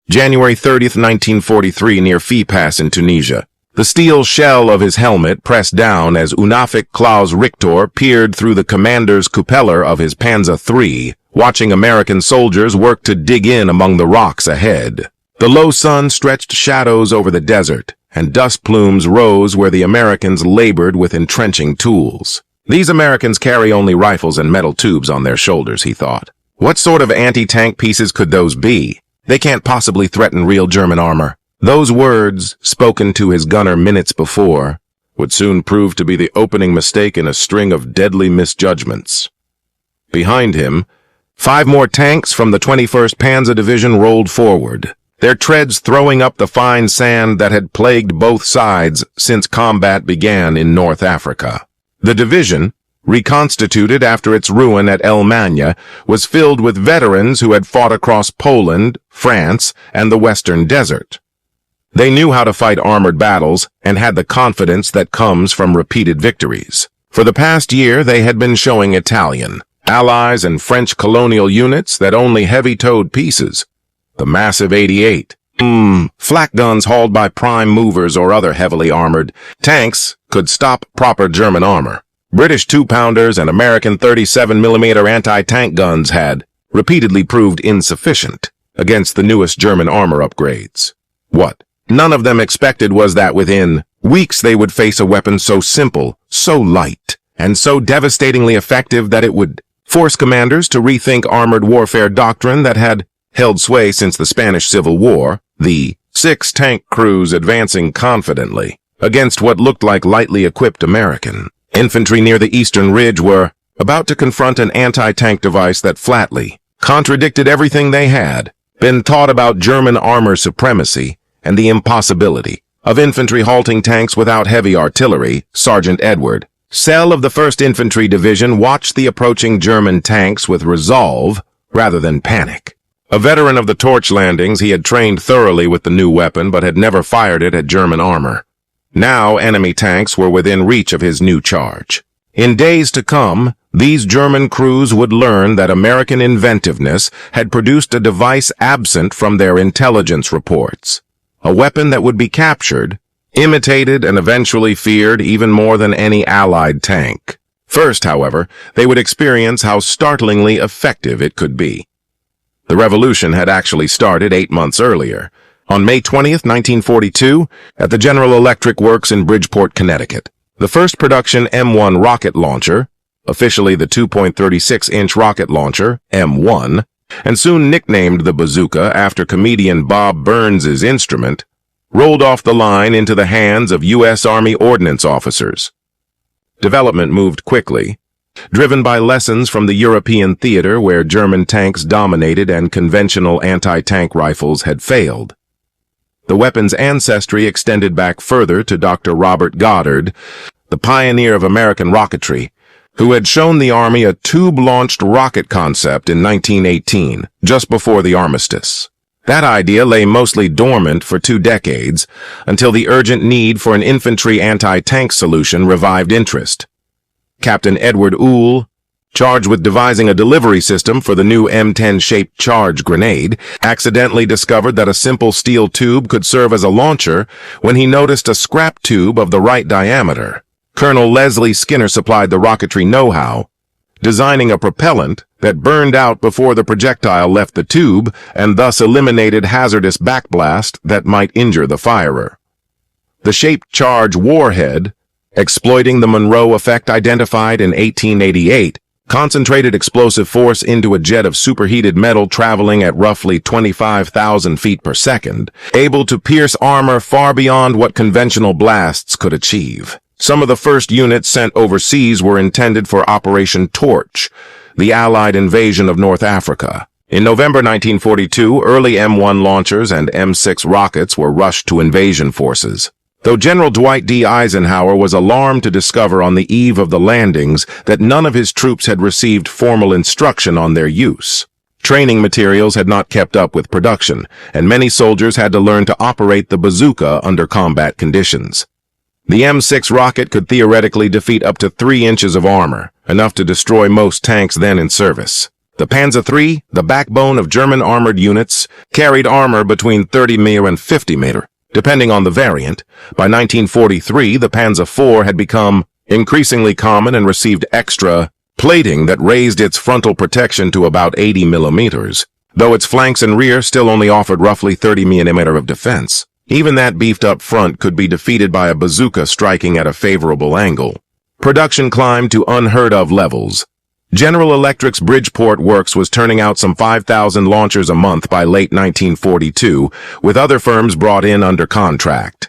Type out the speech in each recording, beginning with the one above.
January 30th, 1943, near Phi Pass in Tunisia. The steel shell of his helmet pressed down as Unafik Klaus Richter peered through the commander's cupeller of his Panzer III, watching American soldiers work to dig in among the rocks ahead. The low sun stretched shadows over the desert, and dust plumes rose where the Americans labored with entrenching tools. These Americans carry only rifles and metal tubes on their shoulders, he thought. What sort of anti-tank pieces could those be? They can't possibly threaten real German armor. Those words, spoken to his gunner minutes before, would soon prove to be the opening mistake in a string of deadly misjudgments. Behind him, 5 more tanks from the 21st Panzer Division rolled forward, their treads throwing up the fine sand that had plagued both sides since combat began in North Africa. The division, reconstituted after its ruin at El Magna, was filled with veterans who had fought across Poland, France, and the Western Desert. They knew how to fight armored battles and had the confidence that comes from repeated victories. For the past year, they had been showing Italian, Allies, and French colonial units that only heavy-towed pieces. The massive 88, flak guns hauled by prime movers or other heavily armored tanks could stop proper German armor. British 2-pounders and American 37mm anti-tank guns had repeatedly proved insufficient against the newest German armor upgrades. What none of them expected was that within weeks they would face a weapon so simple, so light, and so devastatingly effective that it would force commanders to rethink armored warfare doctrine that had held sway since the Spanish Civil War, the 6 tank crews advancing confidently against what looked like lightly equipped American infantry near the eastern ridge were about to confront an anti-tank device that flatly contradicted everything they had been taught about German armor supremacy and the impossibility of infantry halting tanks without heavy artillery. Sergeant Edward Sell of the 1st Infantry Division watched the approaching German tanks with resolve rather than panic. A veteran of the torch landings, he had trained thoroughly with the new weapon but had never fired it at German armor. Now enemy tanks were within reach of his new charge. In days to come, these German crews would learn that American inventiveness had produced a device absent from their intelligence reports. A weapon that would be captured, imitated, and eventually feared even more than any Allied tank. First, however, they would experience how startlingly effective it could be. The revolution had actually started 8 months earlier, on May 20th, 1942, at the General Electric Works in Bridgeport, Connecticut. The first production M1 rocket launcher, officially the 2.36-inch rocket launcher, M1, and soon nicknamed the Bazooka after comedian Bob Burns' instrument, rolled off the line into the hands of U.S. Army ordnance officers. Development moved quickly, driven by lessons from the European theater where German tanks dominated and conventional anti-tank rifles had failed. The weapon's ancestry extended back further to Dr. Robert Goddard, the pioneer of American rocketry, who had shown the Army a tube-launched rocket concept in 1918, just before the armistice. That idea lay mostly dormant for 2 decades, until the urgent need for an infantry anti-tank solution revived interest. Captain Edward Ohl, charged with devising a delivery system for the new M10-shaped charge grenade, accidentally discovered that a simple steel tube could serve as a launcher when he noticed a scrap tube of the right diameter. Colonel Leslie Skinner supplied the rocketry know-how, designing a propellant that burned out before the projectile left the tube and thus eliminated hazardous backblast that might injure the firer. The shaped charge warhead, exploiting the Monroe effect identified in 1888, concentrated explosive force into a jet of superheated metal traveling at roughly 25,000 feet per second, able to pierce armor far beyond what conventional blasts could achieve. Some of the first units sent overseas were intended for Operation Torch, the Allied invasion of North Africa. In November 1942, early M1 launchers and M6 rockets were rushed to invasion forces. Though General Dwight D. Eisenhower was alarmed to discover on the eve of the landings that none of his troops had received formal instruction on their use. Training materials had not kept up with production, and many soldiers had to learn to operate the bazooka under combat conditions. The M6 rocket could theoretically defeat up to 3 inches of armor, enough to destroy most tanks then in service. The Panzer III, the backbone of German armored units, carried armor between 30 mm and 50 mm, depending on the variant. By 1943, the Panzer IV had become increasingly common and received extra plating that raised its frontal protection to about 80 mm, though its flanks and rear still only offered roughly 30 mm of defense. Even that beefed-up front could be defeated by a bazooka striking at a favorable angle. Production climbed to unheard-of levels. General Electric's Bridgeport Works was turning out some 5,000 launchers a month by late 1942, with other firms brought in under contract.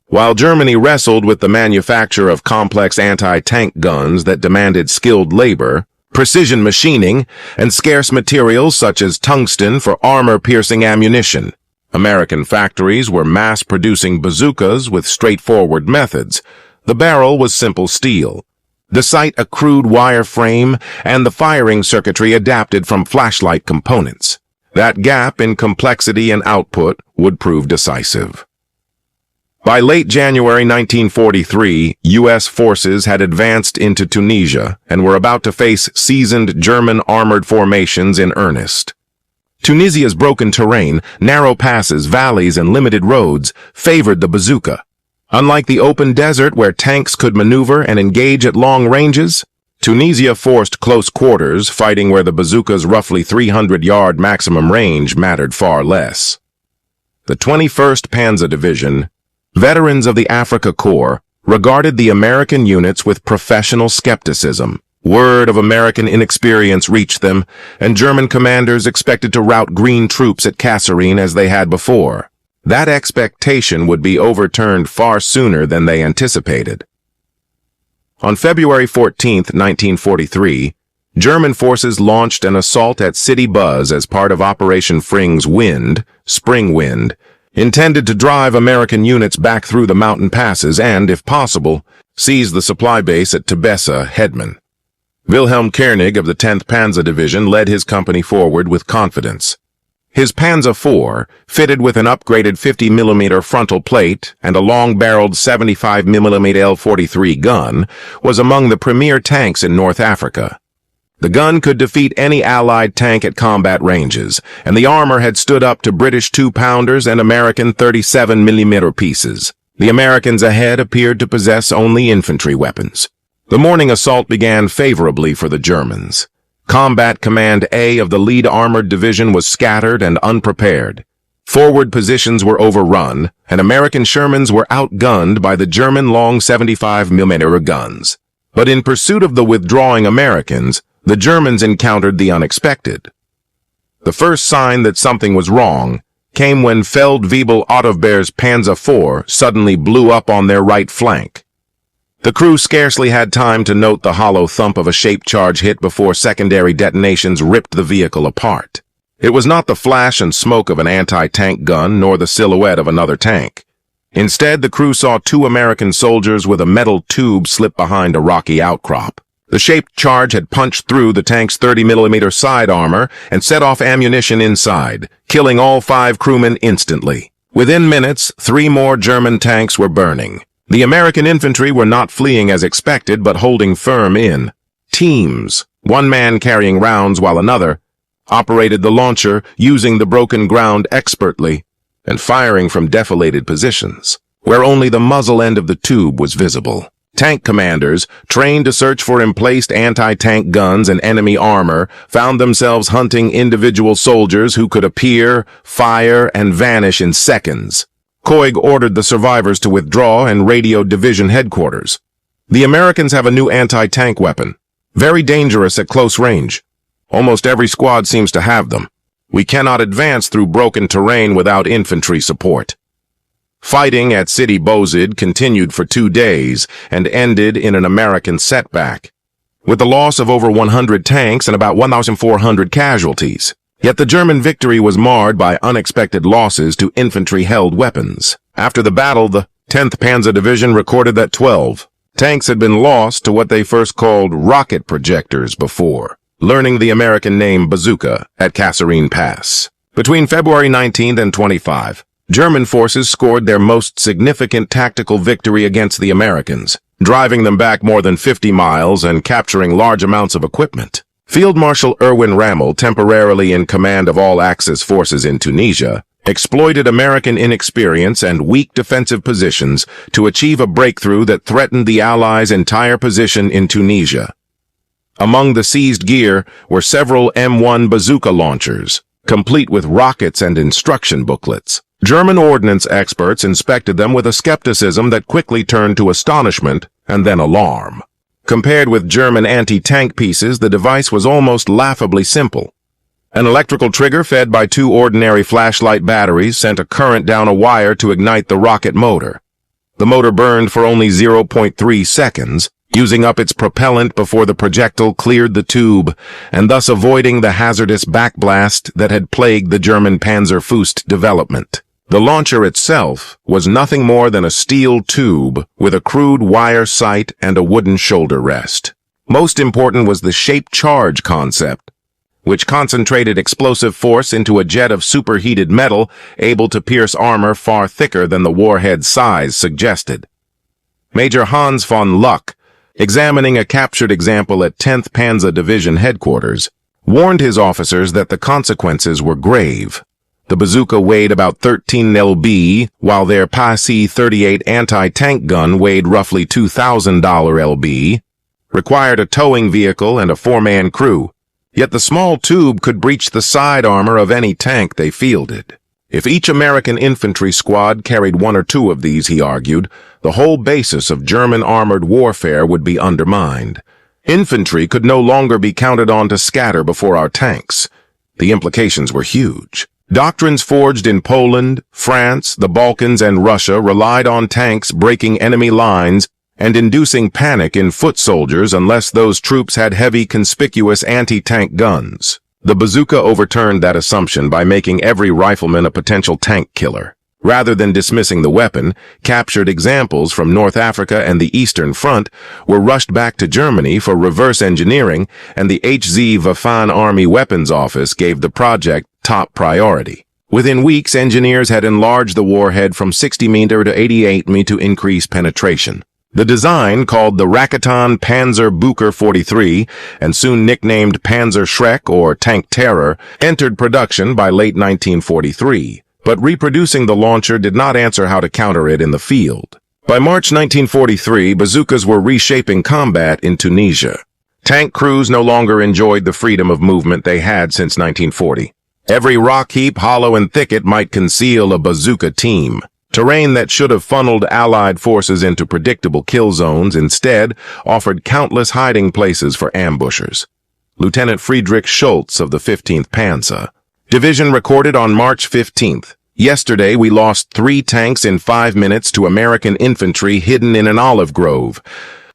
While Germany wrestled with the manufacture of complex anti-tank guns that demanded skilled labor, precision machining, and scarce materials such as tungsten for armor-piercing ammunition, American factories were mass-producing bazookas with straightforward methods. The barrel was simple steel, the sight a crude wire frame, and the firing circuitry adapted from flashlight components. That gap in complexity and output would prove decisive. By late January 1943, U.S. forces had advanced into Tunisia and were about to face seasoned German armored formations in earnest. Tunisia's broken terrain, narrow passes, valleys, and limited roads favored the bazooka. Unlike the open desert where tanks could maneuver and engage at long ranges, Tunisia forced close quarters, fighting where the bazooka's roughly 300-yard maximum range mattered far less. The 21st Panzer Division, veterans of the Africa Corps, regarded the American units with professional skepticism. Word of American inexperience reached them, and German commanders expected to rout green troops at Kasserine as they had before. That expectation would be overturned far sooner than they anticipated. On February 14, 1943, German forces launched an assault at Sidi Buz as part of Operation Fring's Wind, Spring Wind, intended to drive American units back through the mountain passes and, if possible, seize the supply base at Tebessa, Hedman. Wilhelm Koenig of the 10th Panzer Division led his company forward with confidence. His Panzer IV, fitted with an upgraded 50mm frontal plate and a long-barreled 75mm L-43 gun, was among the premier tanks in North Africa. The gun could defeat any Allied tank at combat ranges, and the armor had stood up to British 2-pounders and American 37mm pieces. The Americans ahead appeared to possess only infantry weapons. The morning assault began favorably for the Germans. Combat Command A of the lead armored division was scattered and unprepared. Forward positions were overrun, and American Shermans were outgunned by the German long 75mm guns. But in pursuit of the withdrawing Americans, the Germans encountered the unexpected. The first sign that something was wrong came when Feldwebel Ottobeer's Panzer IV suddenly blew up on their right flank. The crew scarcely had time to note the hollow thump of a shaped charge hit before secondary detonations ripped the vehicle apart. It was not the flash and smoke of an anti-tank gun nor the silhouette of another tank. Instead, the crew saw 2 American soldiers with a metal tube slip behind a rocky outcrop. The shaped charge had punched through the tank's 30mm side armor and set off ammunition inside, killing all 5 crewmen instantly. Within minutes, 3 more German tanks were burning. The American infantry were not fleeing as expected, but holding firm in teams, one man carrying rounds while another operated the launcher, using the broken ground expertly and firing from defilated positions, where only the muzzle end of the tube was visible. Tank commanders, trained to search for emplaced anti-tank guns and enemy armor, found themselves hunting individual soldiers who could appear, fire, and vanish in seconds. Koig ordered the survivors to withdraw and radioed division headquarters. The Americans have a new anti-tank weapon, very dangerous at close range. Almost every squad seems to have them. We cannot advance through broken terrain without infantry support. Fighting at Sidi Buz continued for 2 days and ended in an American setback, with the loss of over 100 tanks and about 1,400 casualties. Yet the German victory was marred by unexpected losses to infantry-held weapons. After the battle, the 10th Panzer Division recorded that 12 tanks had been lost to what they first called rocket projectors before learning the American name Bazooka at Kasserine Pass. Between February 19 and 25, German forces scored their most significant tactical victory against the Americans, driving them back more than 50 miles and capturing large amounts of equipment. Field Marshal Erwin Rommel, temporarily in command of all Axis forces in Tunisia, exploited American inexperience and weak defensive positions to achieve a breakthrough that threatened the Allies' entire position in Tunisia. Among the seized gear were several M1 bazooka launchers, complete with rockets and instruction booklets. German ordnance experts inspected them with a skepticism that quickly turned to astonishment and then alarm. Compared with German anti-tank pieces, the device was almost laughably simple. An electrical trigger fed by two ordinary flashlight batteries sent a current down a wire to ignite the rocket motor. The motor burned for only 0.3 seconds, using up its propellant before the projectile cleared the tube, and thus avoiding the hazardous backblast that had plagued the German panzerfaust development. The launcher itself was nothing more than a steel tube with a crude wire sight and a wooden shoulder rest. Most important was the shape-charge concept, which concentrated explosive force into a jet of superheated metal able to pierce armor far thicker than the warhead's size suggested. Major Hans von Luck, examining a captured example at 10th Panzer Division headquarters, warned his officers that the consequences were grave. The bazooka weighed about 13 lb, while their PAC-38 anti-tank gun weighed roughly $2,000 lb, required a towing vehicle and a four-man crew. Yet the small tube could breach the side armor of any tank they fielded. If each American infantry squad carried one or two of these, he argued, the whole basis of German armored warfare would be undermined. Infantry could no longer be counted on to scatter before our tanks. The implications were huge. Doctrines forged in Poland, France, the Balkans, and Russia relied on tanks breaking enemy lines and inducing panic in foot soldiers unless those troops had heavy, conspicuous anti-tank guns. The bazooka overturned that assumption by making every rifleman a potential tank killer. Rather than dismissing the weapon, captured examples from North Africa and the Eastern Front were rushed back to Germany for reverse engineering, and the HZ Waffen Army Weapons Office gave the project top priority. Within weeks, engineers had enlarged the warhead from 60 mm to 88 mm to increase penetration. The design, called the Raketen Panzer 43 and soon nicknamed Panzerschreck or Tank Terror, entered production by late 1943. But reproducing the launcher did not answer how to counter it in the field. By March 1943, bazookas were reshaping combat in Tunisia. Tank crews no longer enjoyed the freedom of movement they had since 1940. Every rock heap, hollow, and thicket might conceal a bazooka team. Terrain that should have funneled Allied forces into predictable kill zones instead offered countless hiding places for ambushers. Lieutenant Friedrich Schultz of the 15th Panzer Division recorded on March 15th. Yesterday, we lost 3 tanks in 5 minutes to American infantry hidden in an olive grove.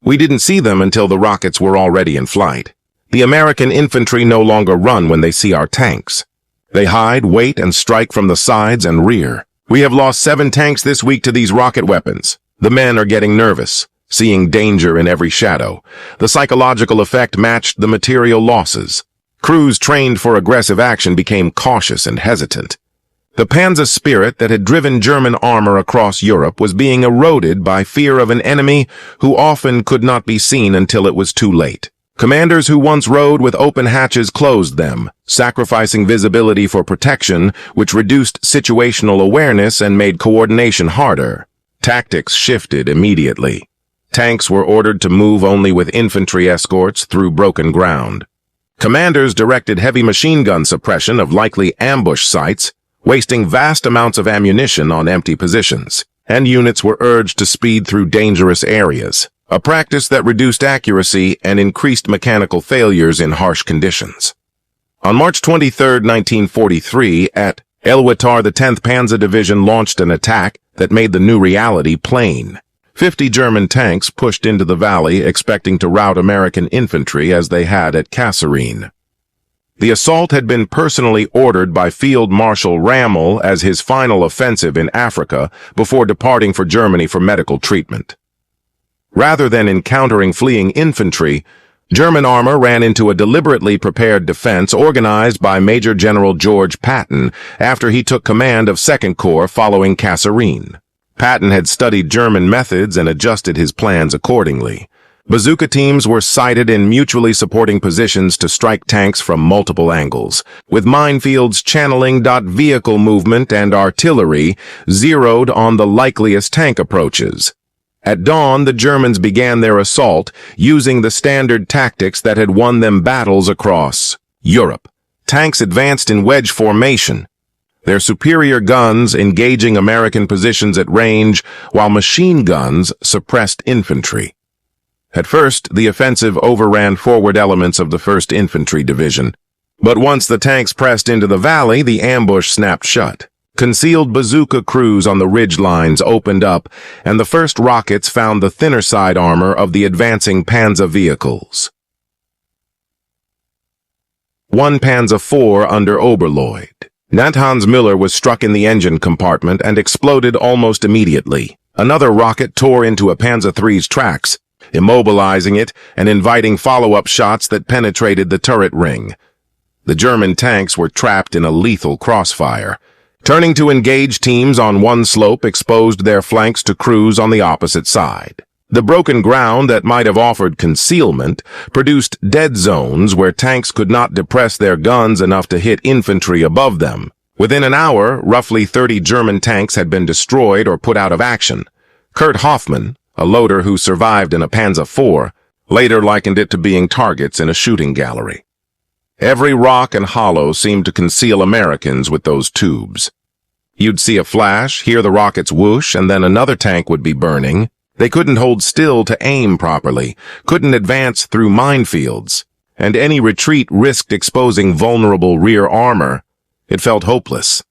We didn't see them until the rockets were already in flight. The American infantry no longer run when they see our tanks. They hide, wait, and strike from the sides and rear. We have lost 7 tanks this week to these rocket weapons. The men are getting nervous, seeing danger in every shadow. The psychological effect matched the material losses. Crews trained for aggressive action became cautious and hesitant. The Panzer spirit that had driven German armor across Europe was being eroded by fear of an enemy who often could not be seen until it was too late. Commanders who once rode with open hatches closed them, sacrificing visibility for protection, which reduced situational awareness and made coordination harder. Tactics shifted immediately. Tanks were ordered to move only with infantry escorts through broken ground. Commanders directed heavy machine gun suppression of likely ambush sites, wasting vast amounts of ammunition on empty positions, and units were urged to speed through dangerous areas, a practice that reduced accuracy and increased mechanical failures in harsh conditions. On March 23, 1943, at Guettar, the 10th Panzer Division launched an attack that made the new reality plain. 50 German tanks pushed into the valley, expecting to rout American infantry as they had at Kasserine. The assault had been personally ordered by Field Marshal Rommel as his final offensive in Africa before departing for Germany for medical treatment. Rather than encountering fleeing infantry, German armor ran into a deliberately prepared defense organized by Major General George Patton after he took command of 2nd Corps following Kasserine. Patton had studied German methods and adjusted his plans accordingly. Bazooka teams were sighted in mutually supporting positions to strike tanks from multiple angles, with minefields channeling vehicle movement and artillery zeroed on the likeliest tank approaches. At dawn, the Germans began their assault, using the standard tactics that had won them battles across Europe. Tanks advanced in wedge formation, their superior guns engaging American positions at range, while machine guns suppressed infantry. At first, the offensive overran forward elements of the 1st Infantry Division. But once the tanks pressed into the valley, the ambush snapped shut. Concealed bazooka crews on the ridge lines opened up, and the first rockets found the thinner side armor of the advancing panzer vehicles. 1 Panzer IV under Oberleut. Hans Müller was struck in the engine compartment and exploded almost immediately. Another rocket tore into a Panzer III's tracks, immobilizing it and inviting follow-up shots that penetrated the turret ring. The German tanks were trapped in a lethal crossfire. Turning to engage teams on one slope exposed their flanks to crews on the opposite side. The broken ground that might have offered concealment produced dead zones where tanks could not depress their guns enough to hit infantry above them. Within an hour, roughly 30 German tanks had been destroyed or put out of action. Kurt Hoffmann, a loader who survived in a Panzer IV, later likened it to being targets in a shooting gallery. Every rock and hollow seemed to conceal Americans with those tubes. You'd see a flash, hear the rockets whoosh, and then another tank would be burning. They couldn't hold still to aim properly, couldn't advance through minefields, and any retreat risked exposing vulnerable rear armor. It felt hopeless.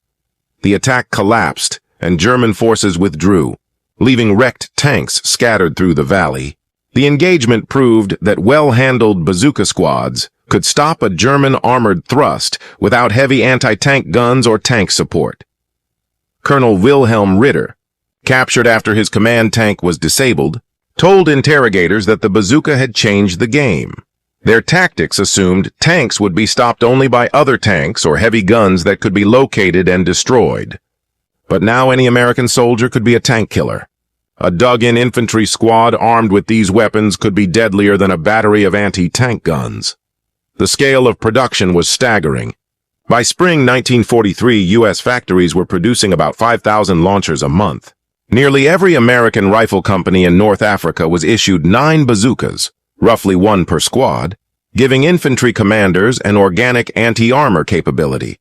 The attack collapsed, and German forces withdrew, leaving wrecked tanks scattered through the valley. The engagement proved that well-handled bazooka squads could stop a German armored thrust without heavy anti-tank guns or tank support. Colonel Wilhelm Ritter, captured after his command tank was disabled, told interrogators that the bazooka had changed the game. Their tactics assumed tanks would be stopped only by other tanks or heavy guns that could be located and destroyed. But now any American soldier could be a tank killer. A dug-in infantry squad armed with these weapons could be deadlier than a battery of anti-tank guns. The scale of production was staggering. By spring 1943, U.S. factories were producing about 5,000 launchers a month. Nearly every American rifle company in North Africa was issued 9 bazookas, roughly 1 per squad, giving infantry commanders an organic anti-armor capability.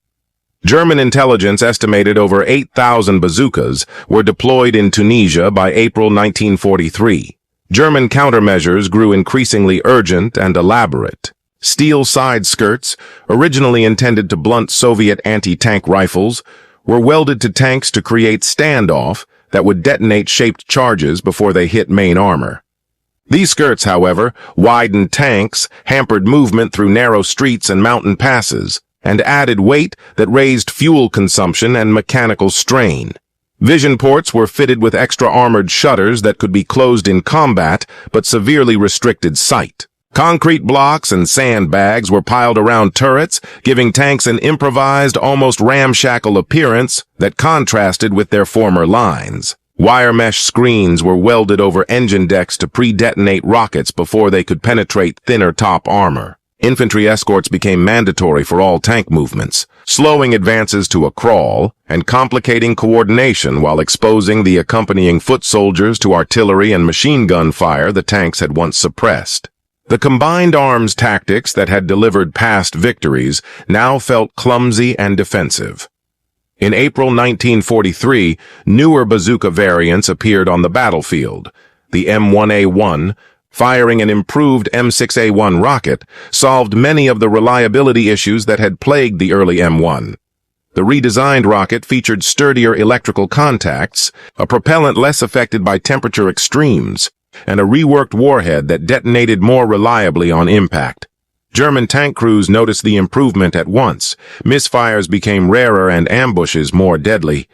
German intelligence estimated over 8,000 bazookas were deployed in Tunisia by April 1943. German countermeasures grew increasingly urgent and elaborate. Steel side skirts, originally intended to blunt Soviet anti-tank rifles, were welded to tanks to create standoff that would detonate shaped charges before they hit main armor. These skirts, however, widened tanks, hampered movement through narrow streets and mountain passes, and added weight that raised fuel consumption and mechanical strain. Vision ports were fitted with extra armored shutters that could be closed in combat but severely restricted sight. Concrete blocks and sandbags were piled around turrets, giving tanks an improvised, almost ramshackle appearance that contrasted with their former lines. Wire mesh screens were welded over engine decks to pre-detonate rockets before they could penetrate thinner top armor. Infantry escorts became mandatory for all tank movements, slowing advances to a crawl and complicating coordination while exposing the accompanying foot soldiers to artillery and machine gun fire the tanks had once suppressed. The combined arms tactics that had delivered past victories now felt clumsy and defensive. In April 1943, newer bazooka variants appeared on the battlefield. The M1A1, firing an improved M6A1 rocket, solved many of the reliability issues that had plagued the early M1. The redesigned rocket featured sturdier electrical contacts, a propellant less affected by temperature extremes, and a reworked warhead that detonated more reliably on impact. German tank crews noticed the improvement at once. Misfires became rarer and ambushes more deadly.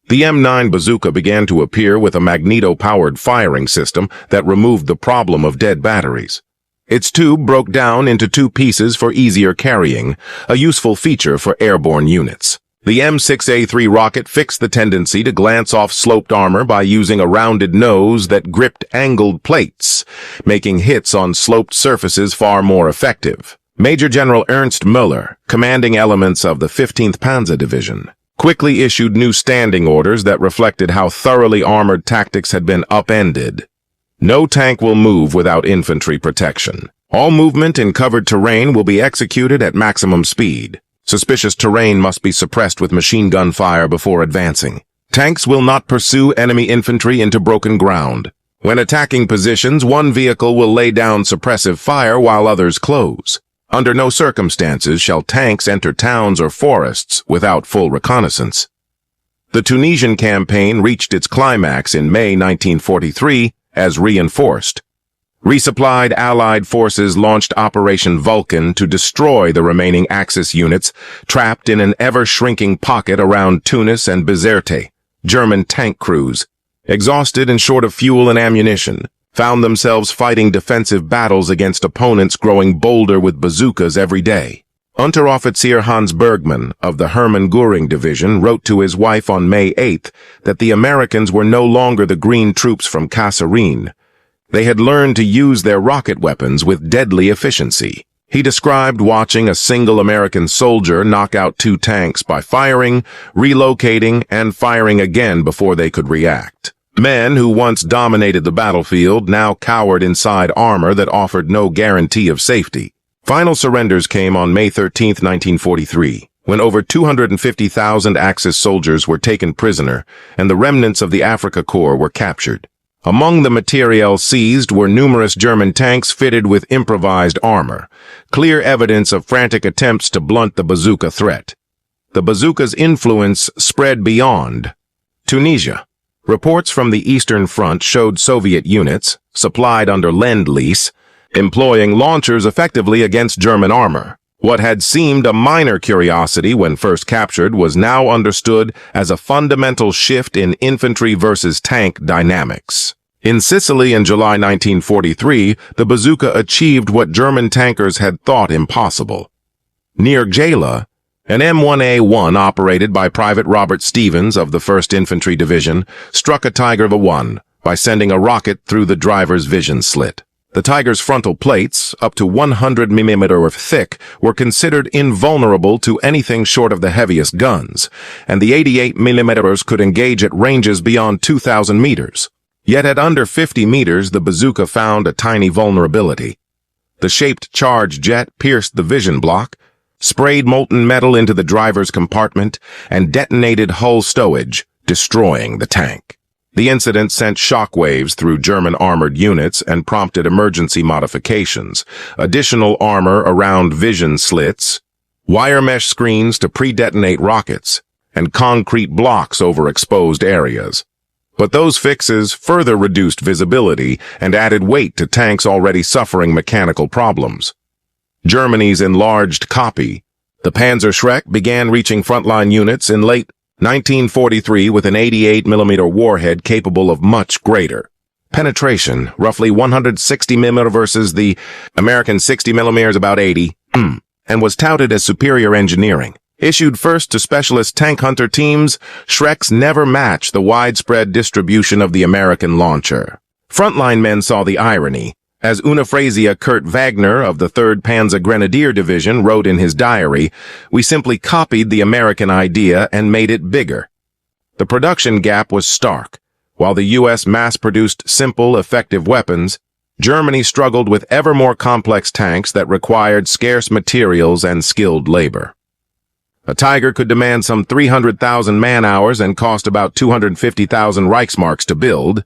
The M9 bazooka began to appear with a magneto-powered firing system that removed the problem of dead batteries. Its tube broke down into 2 pieces for easier carrying, a useful feature for airborne units. The M6A3 rocket fixed the tendency to glance off sloped armor by using a rounded nose that gripped angled plates, making hits on sloped surfaces far more effective. Major General Ernst Müller, commanding elements of the 15th Panzer Division, quickly issued new standing orders that reflected how thoroughly armored tactics had been upended. No tank will move without infantry protection. All movement in covered terrain will be executed at maximum speed. Suspicious terrain must be suppressed with machine gun fire before advancing. Tanks will not pursue enemy infantry into broken ground. When attacking positions, one vehicle will lay down suppressive fire while others close. Under no circumstances shall tanks enter towns or forests without full reconnaissance. The Tunisian campaign reached its climax in May 1943 as reinforced. Resupplied Allied forces launched Operation Vulcan to destroy the remaining Axis units trapped in an ever-shrinking pocket around Tunis and Bizerte. German tank crews, exhausted and short of fuel and ammunition, found themselves fighting defensive battles against opponents growing bolder with bazookas every day. Unteroffizier Hans Bergmann of the Hermann Göring Division wrote to his wife on May 8th that the Americans were no longer the green troops from Kasserine. They had learned to use their rocket weapons with deadly efficiency. He described watching a single American soldier knock out 2 tanks by firing, relocating, and firing again before they could react. Men who once dominated the battlefield now cowered inside armor that offered no guarantee of safety. Final surrenders came on May 13, 1943, when over 250,000 Axis soldiers were taken prisoner and the remnants of the Afrika Korps were captured. Among the materiel seized were numerous German tanks fitted with improvised armor, clear evidence of frantic attempts to blunt the bazooka threat. The bazooka's influence spread beyond Tunisia. Reports from the Eastern Front showed Soviet units, supplied under Lend-Lease, employing launchers effectively against German armor. What had seemed a minor curiosity when first captured was now understood as a fundamental shift in infantry versus tank dynamics. In Sicily in July 1943, the bazooka achieved what German tankers had thought impossible. Near Gela, an M1A1 operated by Private Robert Stevens of the 1st Infantry Division struck a Tiger I by sending a rocket through the driver's vision slit. The Tiger's frontal plates, up to 100 mm thick, were considered invulnerable to anything short of the heaviest guns, and the 88 mm could engage at ranges beyond 2,000 meters. Yet at under 50 meters, the bazooka found a tiny vulnerability. The shaped charge jet pierced the vision block, sprayed molten metal into the driver's compartment, and detonated hull stowage, destroying the tank. The incident sent shockwaves through German armored units and prompted emergency modifications, additional armor around vision slits, wire mesh screens to pre-detonate rockets, and concrete blocks over exposed areas. But those fixes further reduced visibility and added weight to tanks already suffering mechanical problems. Germany's enlarged copy, the Panzerschreck, began reaching frontline units in late 1943 with an 88 mm warhead capable of much greater penetration, roughly 160 mm versus the American 60 mm, about 80, and was touted as superior engineering. Issued first to specialist tank hunter teams, Schrecks never matched the widespread distribution of the American launcher. Frontline men saw the irony. As Unifrasia Kurt Wagner of the 3rd Panzer Grenadier Division wrote in his diary, "We simply copied the American idea and made it bigger." The production gap was stark. While the U.S. mass-produced simple, effective weapons, Germany struggled with ever more complex tanks that required scarce materials and skilled labor. A Tiger could demand some 300,000 man-hours and cost about 250,000 Reichsmarks to build.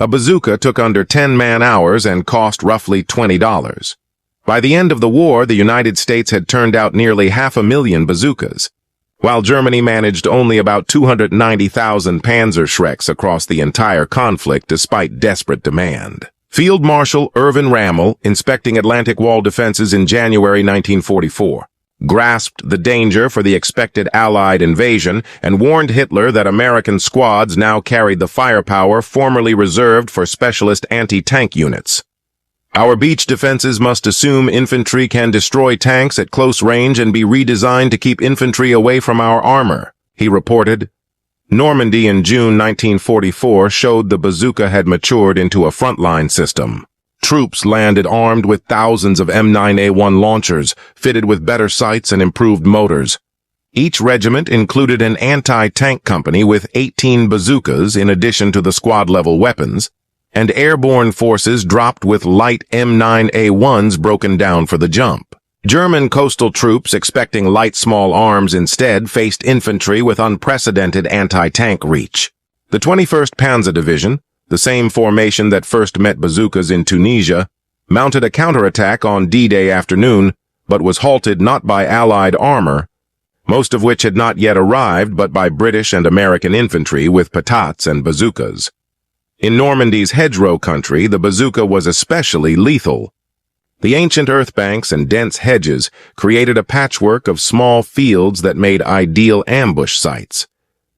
A bazooka took under 10 man-hours and cost roughly $20. By the end of the war, the United States had turned out nearly 500,000 bazookas, while Germany managed only about 290,000 panzerschrecks across the entire conflict despite desperate demand. Field Marshal Erwin Rommel, inspecting Atlantic Wall defenses in January 1944, grasped the danger for the expected Allied invasion and warned Hitler that American squads now carried the firepower formerly reserved for specialist anti-tank units. "Our beach defenses must assume infantry can destroy tanks at close range and be redesigned to keep infantry away from our armor," he reported. Normandy in June 1944 showed the bazooka had matured into a frontline system. Troops landed armed with thousands of M9A1 launchers, fitted with better sights and improved motors. Each regiment included an anti-tank company with 18 bazookas in addition to the squad-level weapons, and airborne forces dropped with light M9A1s broken down for the jump. German coastal troops expecting light small arms instead faced infantry with unprecedented anti-tank reach. The 21st Panzer Division, the same formation that first met bazookas in Tunisia, mounted a counterattack on D-Day afternoon, but was halted not by Allied armor, most of which had not yet arrived, but by British and American infantry with patates and bazookas. In Normandy's hedgerow country, the bazooka was especially lethal. The ancient earthbanks and dense hedges created a patchwork of small fields that made ideal ambush sites.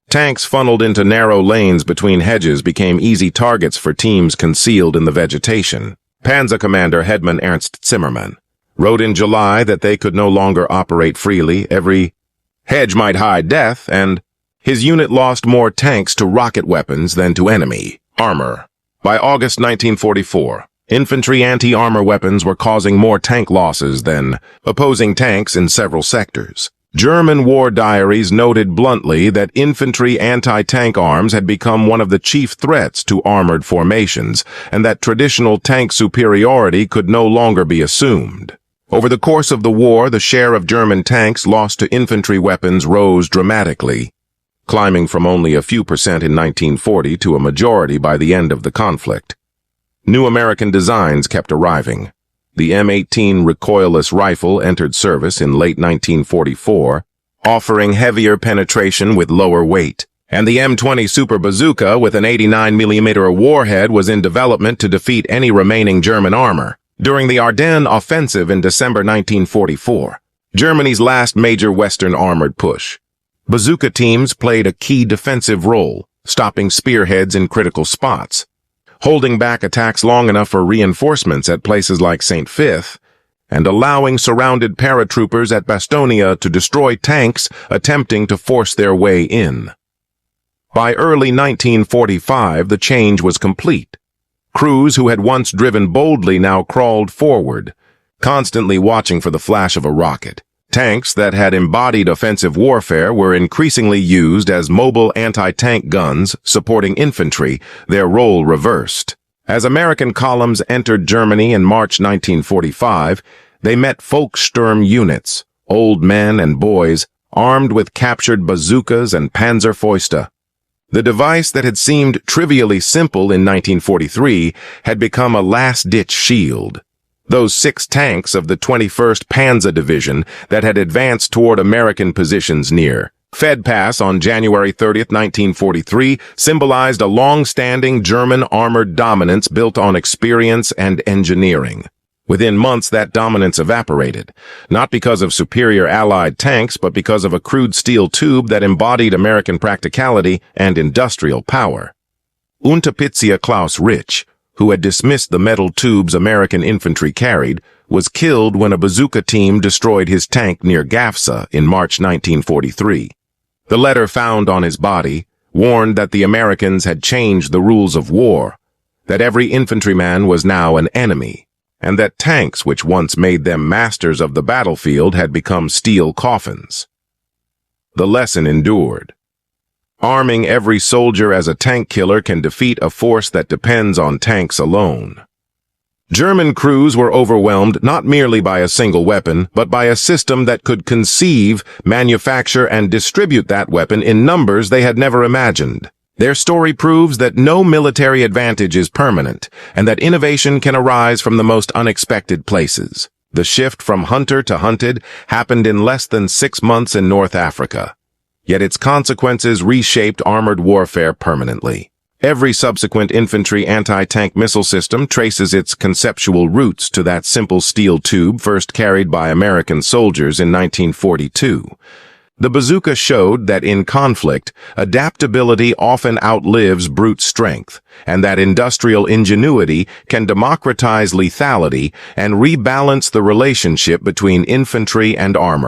Tanks funneled into narrow lanes between hedges became easy targets for teams concealed in the vegetation. Panzer Commander Hetman Ernst Zimmermann wrote in July that they could no longer operate freely. Every hedge might hide death, and his unit lost more tanks to rocket weapons than to enemy armor. By August 1944, infantry anti-armor weapons were causing more tank losses than opposing tanks in several sectors. German war diaries noted bluntly that infantry anti-tank arms had become one of the chief threats to armored formations, and that traditional tank superiority could no longer be assumed. Over the course of the war, the share of German tanks lost to infantry weapons rose dramatically, climbing from only a few percent in 1940 to a majority by the end of the conflict. New American designs kept arriving. The M18 recoilless rifle entered service in late 1944, offering heavier penetration with lower weight, and the M20 Super Bazooka with an 89mm warhead was in development to defeat any remaining German armor. During the Ardennes offensive in December 1944, Germany's last major Western armored push, bazooka teams played a key defensive role, stopping spearheads in critical spots, holding back attacks long enough for reinforcements at places like St. Fifth, and allowing surrounded paratroopers at Bastonia to destroy tanks attempting to force their way in. By early 1945, the change was complete. Crews who had once driven boldly now crawled forward, constantly watching for the flash of a rocket. Tanks that had embodied offensive warfare were increasingly used as mobile anti-tank guns supporting infantry, their role reversed. As American columns entered Germany in March 1945, they met Volkssturm units, old men and boys, armed with captured bazookas and panzerfauste. The device that had seemed trivially simple in 1943 had become a last-ditch shield. Those 6 tanks of the 21st Panzer Division that had advanced toward American positions near Fed Pass on January 30, 1943, symbolized a long-standing German armored dominance built on experience and engineering. Within months, that dominance evaporated, not because of superior Allied tanks, but because of a crude steel tube that embodied American practicality and industrial power. Unteroffizier Klaus Rich, who had dismissed the metal tubes American infantry carried, was killed when a bazooka team destroyed his tank near Gafsa in March 1943. The letter found on his body warned that the Americans had changed the rules of war, that every infantryman was now an enemy, and that tanks which once made them masters of the battlefield had become steel coffins. The lesson endured. Arming every soldier as a tank killer can defeat a force that depends on tanks alone. German crews were overwhelmed not merely by a single weapon, but by a system that could conceive, manufacture, and distribute that weapon in numbers they had never imagined. Their story proves that no military advantage is permanent, and that innovation can arise from the most unexpected places. The shift from hunter to hunted happened in less than 6 months in North Africa. Yet its consequences reshaped armored warfare permanently. Every subsequent infantry anti-tank missile system traces its conceptual roots to that simple steel tube first carried by American soldiers in 1942. The bazooka showed that in conflict, adaptability often outlives brute strength, and that industrial ingenuity can democratize lethality and rebalance the relationship between infantry and armor.